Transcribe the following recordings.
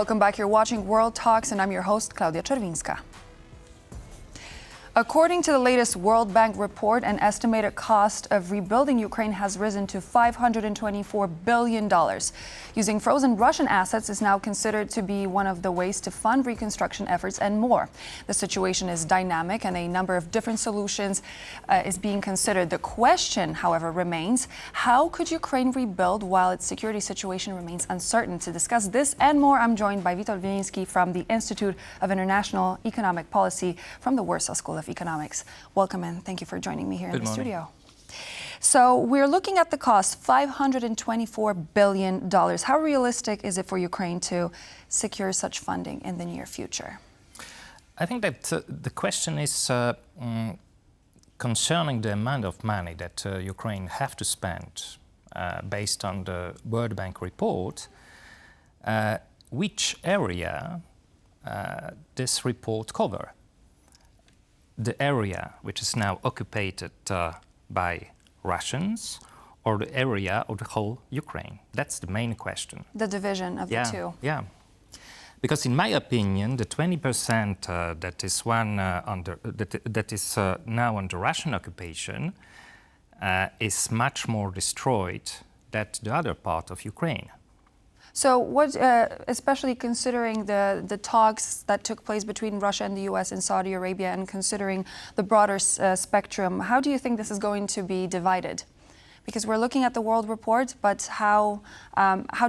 Welcome back. You're watching World Talks, and I'm your host, Klaudia Czerwińska. According to the latest World Bank report, an estimated cost of rebuilding Ukraine has risen to $524 billion. Using frozen Russian assets is now considered to be one of the ways to fund reconstruction efforts and more. The situation is dynamic and a number of different solutions is being considered. The question, however, remains, how could Ukraine rebuild while its security situation remains uncertain? To discuss this and more, I'm joined by Witold Wiliński from the Institute of International Economic Policy from the Warsaw School of Economics. Welcome and thank you for joining me here in the studio. So we're looking at the cost, $524 billion. How realistic is it for Ukraine to secure such funding in the near future? I think that the question is concerning the amount of money that Ukraine have to spend based on the World Bank report, which area this report covers. The area which is now occupied by Russians, or the area of the whole Ukraine? That's the main question. The division of the two. Yeah, because in my opinion, the 20% that is that is now under Russian occupation is much more destroyed than the other part of Ukraine. So what, especially considering the talks that took place between Russia and the US and Saudi Arabia, and considering the broader spectrum, how do you think this is going to be divided? Because we're looking at the World Report, but how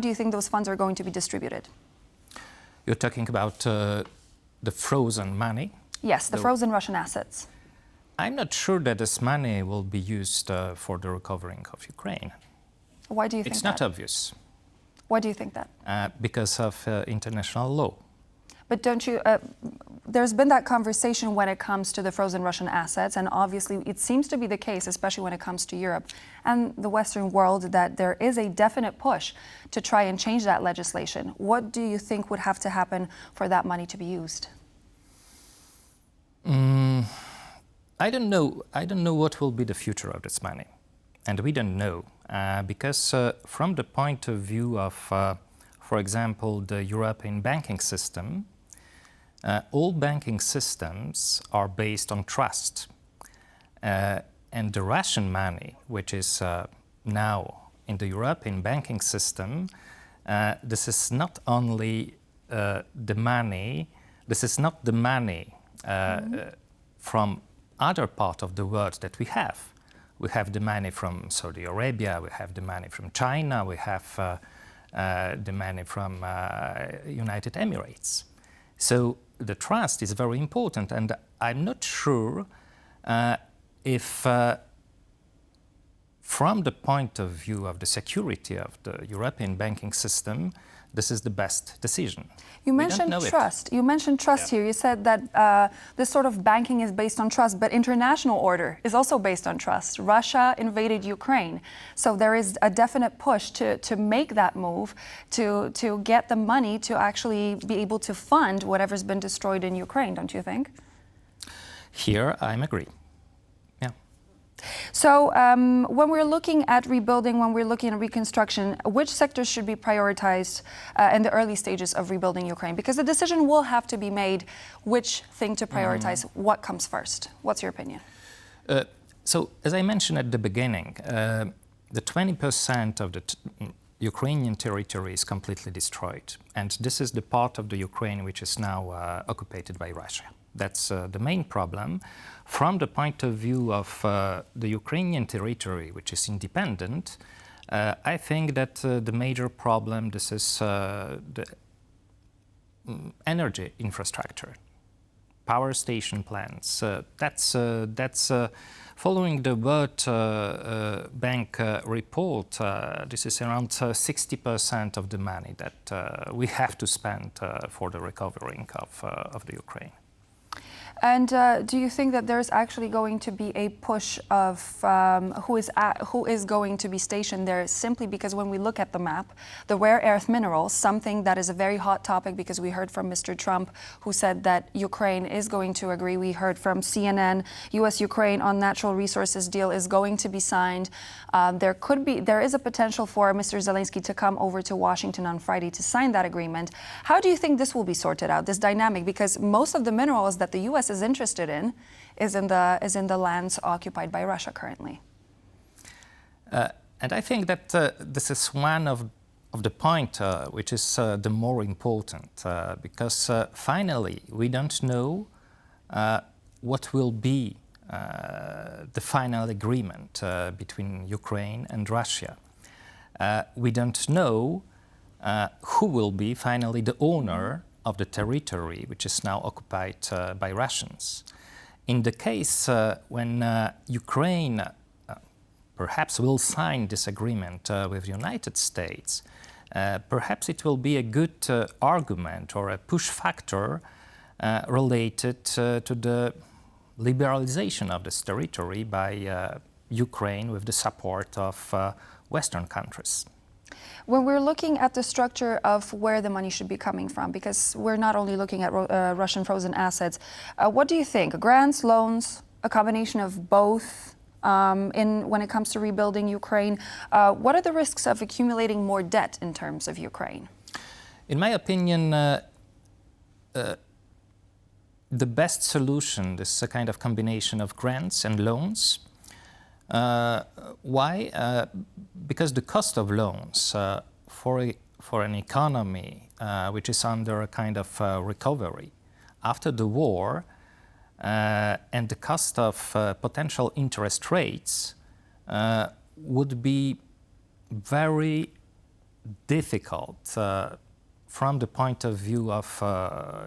do you think those funds are going to be distributed? You're talking about the frozen money? Yes, the frozen Russian assets. I'm not sure that this money will be used for the recovering of Ukraine. Why do you think that? It's not obvious. Why do you think that? Because of international law. But don't you, there's been that conversation when it comes to the frozen Russian assets, and obviously it seems to be the case, especially when it comes to Europe and the Western world, that there is a definite push to try and change that legislation. What do you think would have to happen for that money to be used? I don't know what will be the future of this money, and we don't know. Because from the point of view of, for example, the European banking system, all banking systems are based on trust. And the Russian money, which is now in the European banking system, this is not only the money, this is not the money from other part of the world that we have. We have the money from Saudi Arabia, we have the money from China, we have the money from United Emirates. So the trust is very important, and I'm not sure if from the point of view of the security of the European banking system, this is the best decision. You mentioned trust. You mentioned trust here. You said that this sort of banking is based on trust, but international order is also based on trust. Russia invaded Ukraine, so there is a definite push to make that move, to get the money to actually be able to fund whatever's been destroyed in Ukraine, don't you think? Here, I'm agree. So when we're looking at rebuilding, when we're looking at reconstruction, which sectors should be prioritized in the early stages of rebuilding Ukraine? Because the decision will have to be made which thing to prioritize, what comes first. What's your opinion? So as I mentioned at the beginning, the 20% of the Ukrainian territory is completely destroyed. And this is the part of the Ukraine which is now occupied by Russia. That's the main problem. From the point of view of the Ukrainian territory, which is independent, I think that the major problem, this is the energy infrastructure, power station plants. That's following the World Bank report, this is around 60% of the money that we have to spend for the recovering of the Ukraine. And do you think that there's actually going to be a push of who is going to be stationed there, simply because when we look at the map, the rare earth minerals, something that is a very hot topic, because we heard from Mr. Trump, who said that Ukraine is going to agree. We heard from CNN, US-Ukraine on natural resources deal is going to be signed. There is a potential for Mr. Zelensky to come over to Washington on Friday to sign that agreement. How do you think this will be sorted out, this dynamic? Because most of the minerals that the U.S. is interested in is in the lands occupied by Russia currently. And I think that this is one of the point which is the more important, because finally we don't know what will be the final agreement between Ukraine and Russia. We don't know who will be finally the owner of the territory which is now occupied by Russians. In the case when Ukraine perhaps will sign this agreement with the United States, perhaps it will be a good argument or a push factor related to the liberalization of this territory by Ukraine with the support of Western countries. When we're looking at the structure of where the money should be coming from, because we're not only looking at Russian frozen assets, what do you think? Grants, loans, a combination of both when it comes to rebuilding Ukraine? What are the risks of accumulating more debt in terms of Ukraine? In my opinion, the best solution is a kind of combination of grants and loans. Why? Because the cost of loans for an economy which is under a kind of recovery after the war, and the cost of potential interest rates would be very difficult from the point of view of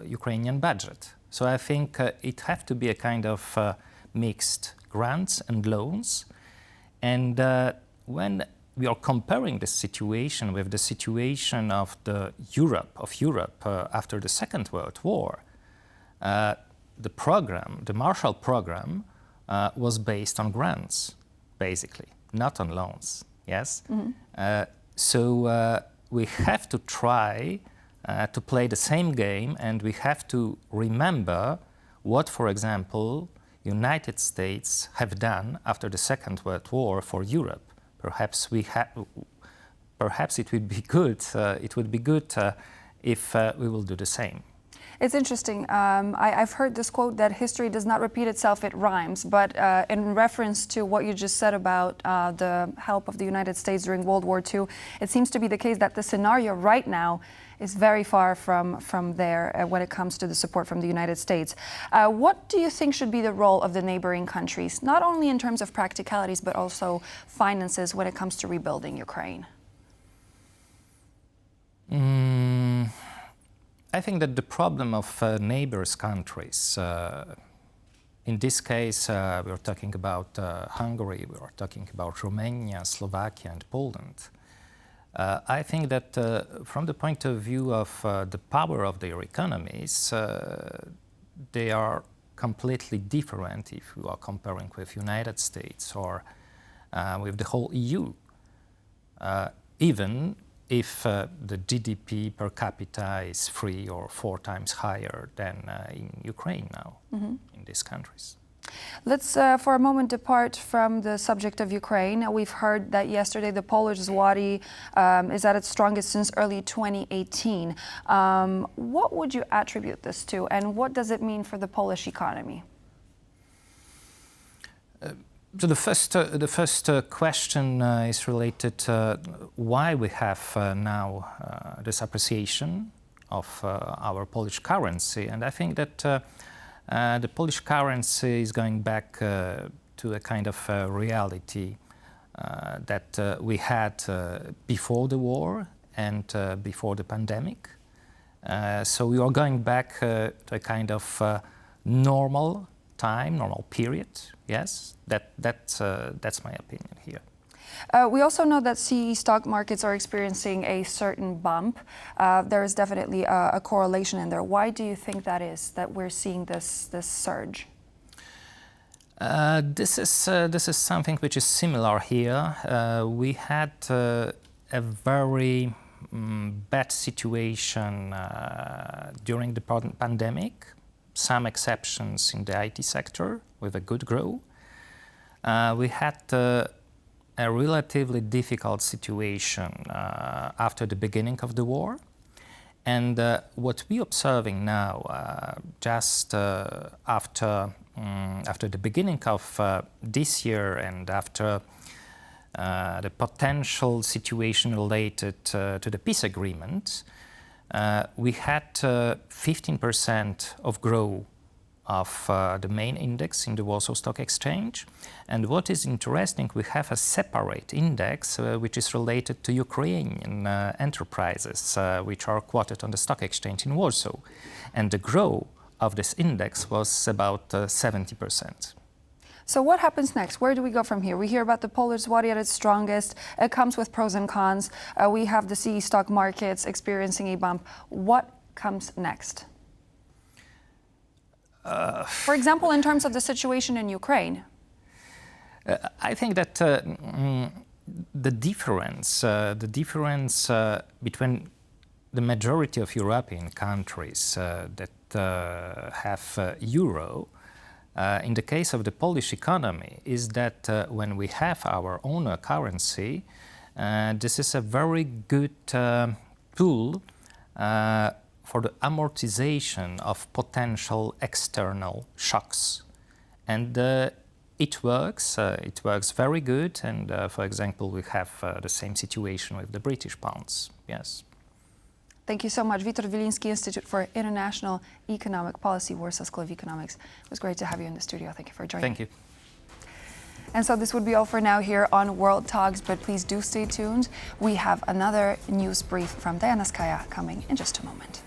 Ukrainian budget. So I think it has to be a kind of mixed grants and loans. And when we are comparing this situation with the situation of Europe after the Second World War, the Marshall Program was based on grants, basically, not on loans. Yes. Mm-hmm. So we have to try to play the same game, and we have to remember what, for example, United States have done after the Second World War for Europe. Perhaps it would be good. It would be good if we will do the same. It's interesting. I've heard this quote that history does not repeat itself; it rhymes. But in reference to what you just said about the help of the United States during World War II, it seems to be the case that the scenario right now is very far from there when it comes to the support from the United States. What do you think should be the role of the neighboring countries, not only in terms of practicalities, but also finances when it comes to rebuilding Ukraine? I think that the problem of neighbors countries, in this case, we're talking about Hungary, we're talking about Romania, Slovakia, and Poland. I think that from the point of view of the power of their economies, they are completely different if you are comparing with United States or with the whole EU. Even if the GDP per capita is 3 or 4 times higher than in Ukraine now, mm-hmm. in these countries. Let's for a moment depart from the subject of Ukraine. We've heard that yesterday the Polish zloty is at its strongest since early 2018. What would you attribute this to, and what does it mean for the Polish economy? So the first question is related to why we have now this appreciation of our Polish currency, and I think that the Polish currency is going back to a kind of reality that we had before the war and before the pandemic. So we are going back to a kind of normal time, normal period. Yes, that's my opinion here. We also know that CE stock markets are experiencing a certain bump. There is definitely a correlation in there. Why do you think that is, that we're seeing this surge? This is something which is similar here. We had a very bad situation during the pandemic. Some exceptions in the IT sector with a good growth. We had a relatively difficult situation after the beginning of the war. And what we're observing now, just after the beginning of this year and after the potential situation related to the peace agreement, we had 15% of growth of the main index in the Warsaw Stock Exchange. And what is interesting, we have a separate index which is related to Ukrainian enterprises which are quoted on the stock exchange in Warsaw. And the growth of this index was about 70%. So what happens next? Where do we go from here? We hear about the Polish zloty at its strongest. It comes with pros and cons. We have the CE stock markets experiencing a bump. What comes next? For example, in terms of the situation in Ukraine. I think that the difference between the majority of European countries that have euro, in the case of the Polish economy, is that when we have our own currency, this is a very good tool for the amortization of potential external shocks. And it works very good. And for example, we have the same situation with the British pounds. Yes. Thank you so much. Witold Wiliński, Institute for International Economic Policy, Warsaw School of Economics. It was great to have you in the studio. Thank you for joining. Thank you. And so this would be all for now here on World Talks, but please do stay tuned. We have another news brief from Diana Skaya coming in just a moment.